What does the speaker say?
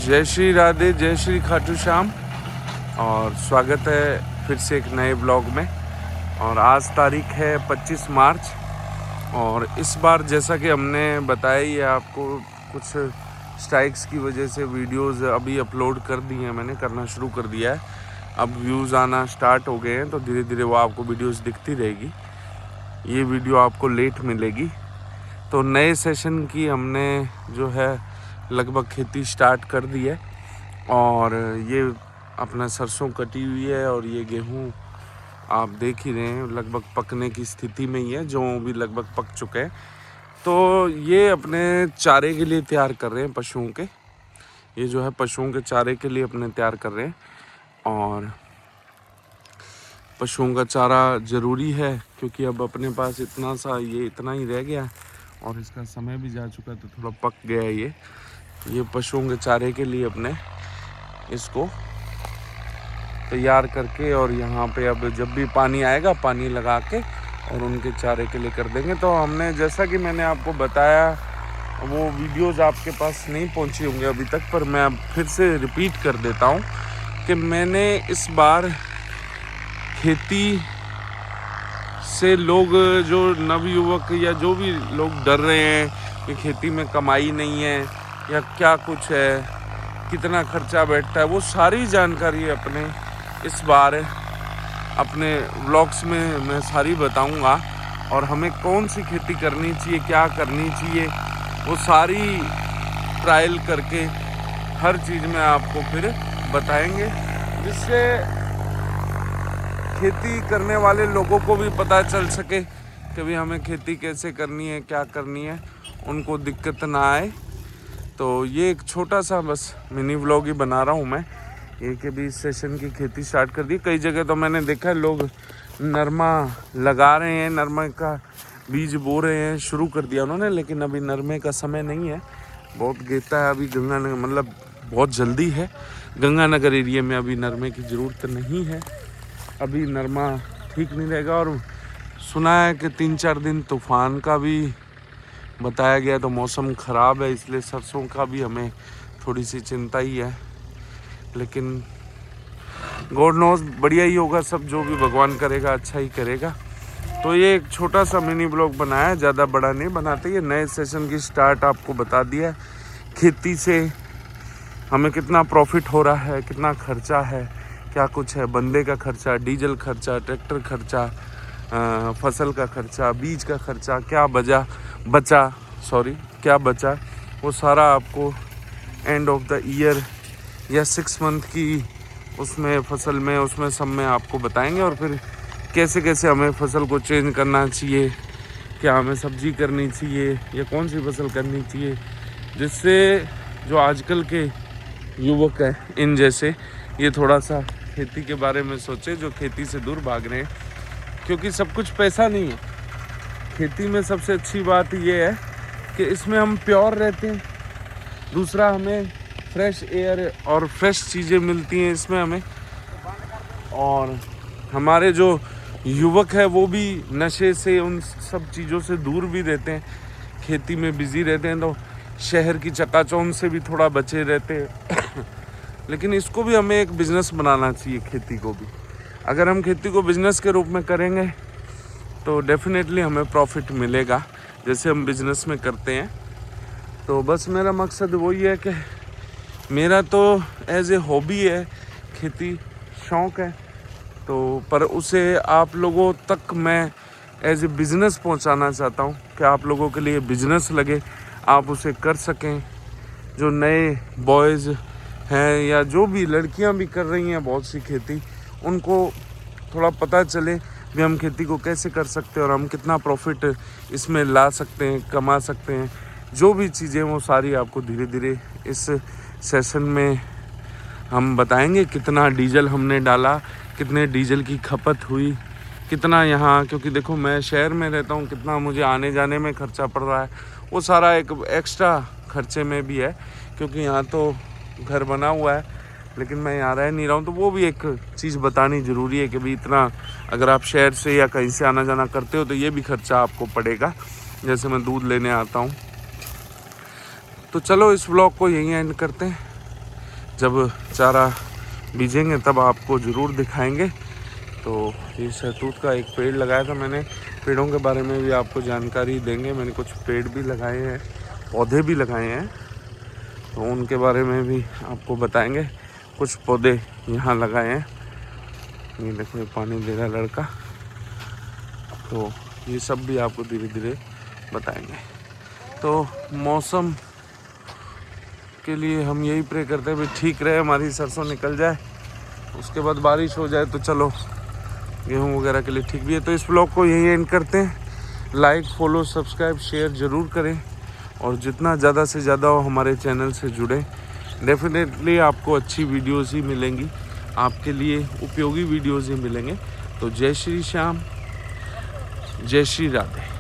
जय श्री राधे, जय श्री खाटू श्याम। और स्वागत है फिर से एक नए ब्लॉग में। और आज तारीख है 25 मार्च। और इस बार जैसा कि हमने बताया ही है आपको, कुछ स्ट्राइक्स की वजह से वीडियोस अभी अपलोड कर दी हैं, मैंने करना शुरू कर दिया है। अब व्यूज़ आना स्टार्ट हो गए हैं, तो धीरे धीरे वो आपको वीडियोस दिखती रहेगी। ये वीडियो आपको लेट मिलेगी। तो नए सेशन की हमने जो है लगभग खेती स्टार्ट कर दी है। और ये अपना सरसों कटी हुई है और ये गेहूं आप देख ही रहे हैं, लगभग पकने की स्थिति में ही है, जो भी लगभग पक चुके हैं। तो ये अपने चारे के लिए तैयार कर रहे हैं पशुओं के। ये जो है पशुओं के चारे के लिए अपने तैयार कर रहे हैं। और पशुओं का चारा ज़रूरी है, क्योंकि अब अपने पास इतना ही रह गया और इसका समय भी जा चुका है, तो थोड़ा पक गया है ये पशुओं के चारे के लिए अपने इसको तैयार करके, और यहाँ पे अब जब भी पानी आएगा पानी लगा के और उनके चारे के लिए कर देंगे। तो हमने, जैसा कि मैंने आपको बताया, वो वीडियोस आपके पास नहीं पहुँची होंगे अभी तक, पर मैं अब फिर से रिपीट कर देता हूँ कि मैंने इस बार खेती से लोग, जो नवयुवक या जो भी लोग डर रहे हैं कि खेती में कमाई नहीं है या क्या कुछ है, कितना खर्चा बैठता है, वो सारी जानकारी अपने इस बार अपने व्लॉग्स में मैं सारी बताऊंगा। और हमें कौन सी खेती करनी चाहिए, क्या करनी चाहिए, वो सारी ट्रायल करके हर चीज़ में आपको फिर बताएंगे, जिससे खेती करने वाले लोगों को भी पता चल सके कि भाई हमें खेती कैसे करनी है, क्या करनी है, उनको दिक्कत ना आए। तो ये एक छोटा सा बस मिनी व्लॉग ही बना रहा हूँ मैं। ये कि भी इस सेशन की खेती स्टार्ट कर दी। कई जगह तो मैंने देखा है लोग नरमा लगा रहे हैं, नरमा का बीज बो रहे हैं, शुरू कर दिया उन्होंने। लेकिन अभी नरमे का समय नहीं है, बहुत गेता है अभी गंगानगर, मतलब बहुत जल्दी है। गंगानगर एरिया में अभी नरमे की ज़रूरत नहीं है, अभी नरमा ठीक नहीं रहेगा। और सुना है कि 3-4 दिन तूफान का भी बताया गया, तो मौसम ख़राब है, इसलिए सरसों का भी हमें थोड़ी सी चिंता ही है। लेकिन गॉड नोज, बढ़िया ही होगा सब, जो भी भगवान करेगा अच्छा ही करेगा। तो ये एक छोटा सा मिनी ब्लॉग बनाया, ज़्यादा बड़ा नहीं बनाते। ये नए सेशन की स्टार्ट आपको बता दिया। खेती से हमें कितना प्रॉफिट हो रहा है, कितना खर्चा है, क्या कुछ है, बंदे का खर्चा, डीजल खर्चा, ट्रैक्टर खर्चा, फसल का खर्चा, बीज का खर्चा, क्या बचा, वो सारा आपको एंड ऑफ द ईयर या 6 मंथ की उसमें फसल में, उसमें सब में आपको बताएंगे। और फिर कैसे कैसे हमें फसल को चेंज करना चाहिए, क्या हमें सब्जी करनी चाहिए या कौन सी फसल करनी चाहिए, जिससे जो आजकल के युवक हैं इन जैसे, ये थोड़ा सा खेती के बारे में सोचे, जो खेती से दूर भाग रहे हैं। क्योंकि सब कुछ पैसा नहीं है। खेती में सबसे अच्छी बात ये है कि इसमें हम प्योर रहते हैं, दूसरा हमें फ्रेश एयर और फ्रेश चीज़ें मिलती हैं इसमें हमें। और हमारे जो युवक है वो भी नशे से, उन सब चीज़ों से दूर भी रहते हैं, खेती में बिज़ी रहते हैं, तो शहर की चकाचौंध से भी थोड़ा बचे रहते हैं। लेकिन इसको भी हमें एक बिज़नेस बनाना चाहिए, खेती को भी। अगर हम खेती को बिज़नेस के रूप में करेंगे तो डेफिनेटली हमें प्रॉफिट मिलेगा, जैसे हम बिज़नेस में करते हैं। तो बस मेरा मकसद वही है कि मेरा तो एज ए हॉबी है खेती, शौक़ है, तो पर उसे आप लोगों तक मैं एज ए बिज़नेस पहुंचाना चाहता हूं कि आप लोगों के लिए बिज़नेस लगे, आप उसे कर सकें। जो नए बॉयज़ हैं या जो भी लड़कियां भी कर रही हैं बहुत सी खेती, उनको थोड़ा पता चले भी हम खेती को कैसे कर सकते हैं और हम कितना प्रॉफिट इसमें ला सकते हैं, कमा सकते हैं। जो भी चीज़ें वो सारी आपको धीरे धीरे इस सेशन में हम बताएंगे। कितना डीजल हमने डाला, कितने डीजल की खपत हुई, कितना यहाँ, क्योंकि देखो मैं शहर में रहता हूँ, कितना मुझे आने जाने में खर्चा पड़ रहा है, वो सारा एक एक्स्ट्रा खर्चे में भी है, क्योंकि यहाँ तो घर बना हुआ है लेकिन मैं यहाँ रह नहीं रहा हूँ। तो वो भी एक चीज़ बतानी ज़रूरी है कि भाई इतना, अगर आप शहर से या कहीं से आना जाना करते हो तो ये भी खर्चा आपको पड़ेगा। जैसे मैं दूध लेने आता हूँ। तो चलो इस व्लॉग को यहीं एंड करते हैं। जब चारा बीजेंगे तब आपको ज़रूर दिखाएंगे। तो ये शहतूत का एक पेड़ लगाया था मैंने, पेड़ों के बारे में भी आपको जानकारी देंगे। मैंने कुछ पेड़ भी लगाए हैं, पौधे भी लगाए हैं, तो उनके बारे में भी आपको बताएंगे। कुछ पौधे यहाँ लगाए हैं, ये देखो ये पानी दे रहा लड़का, तो ये सब भी आपको धीरे धीरे बताएंगे। तो मौसम के लिए हम यही प्रे करते हैं भाई ठीक रहे, हमारी सरसों निकल जाए, उसके बाद बारिश हो जाए तो चलो गेहूँ वगैरह के लिए ठीक भी है। तो इस ब्लॉग को यही एंड करते हैं। लाइक, फॉलो, सब्सक्राइब, शेयर ज़रूर करें और जितना ज़्यादा से ज़्यादा हो हमारे चैनल से जुड़ें। डेफिनेटली आपको अच्छी वीडियोज़ ही मिलेंगी, आपके लिए उपयोगी वीडियोज़ ही मिलेंगे। तो जय श्री श्याम, जय श्री राधे।